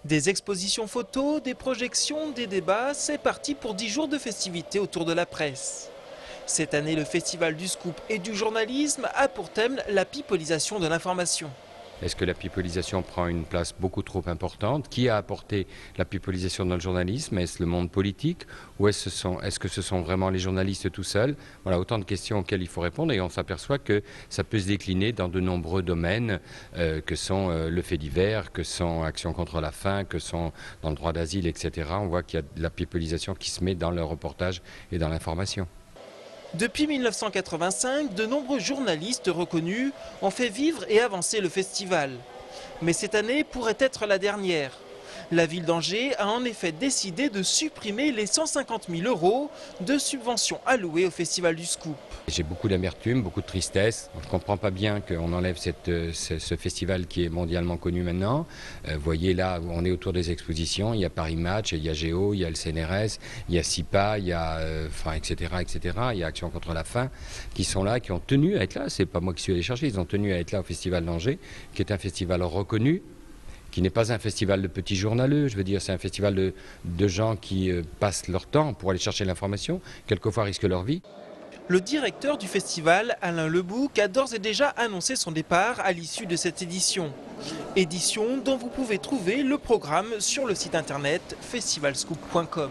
Des expositions photos, des projections, des débats, c'est parti pour 10 jours de festivités autour de la presse. Cette année, le Festival du Scoop et du journalisme a pour thème la pipolisation de l'information. Est-ce que la pipolisation prend une place beaucoup trop importante? Qui a apporté la pipolisation dans le journalisme? Est-ce le monde politique? Ou est-ce que ce sont vraiment les journalistes tout seuls? Voilà, autant de questions auxquelles il faut répondre et on s'aperçoit que ça peut se décliner dans de nombreux domaines que sont le fait divers, que sont Action contre la faim, que sont dans le droit d'asile, etc. On voit qu'il y a de la pipolisation qui se met dans le reportage et dans l'information. Depuis 1985, de nombreux journalistes reconnus ont fait vivre et avancer le festival. Mais cette année pourrait être la dernière. La ville d'Angers a en effet décidé de supprimer les 150 000 € de subventions allouées au Festival du Scoop. J'ai beaucoup d'amertume, beaucoup de tristesse. Je ne comprends pas bien qu'on enlève ce festival qui est mondialement connu maintenant. Vous voyez là, on est autour des expositions. Il y a Paris Match, il y a Géo, il y a le CNRS, il y a SIPA, il y a, etc., etc. Il y a Action contre la faim qui sont là, qui ont tenu à être là. C'est pas moi qui suis allé chercher, ils ont tenu à être là au Festival d'Angers, qui est un festival reconnu, qui n'est pas un festival de petits journaleux, je veux dire, c'est un festival de gens qui passent leur temps pour aller chercher l'information, quelquefois risquent leur vie. Le directeur du festival, Alain Lebouc, a d'ores et déjà annoncé son départ à l'issue de cette édition. Édition dont vous pouvez trouver le programme sur le site internet festivalscoop.com.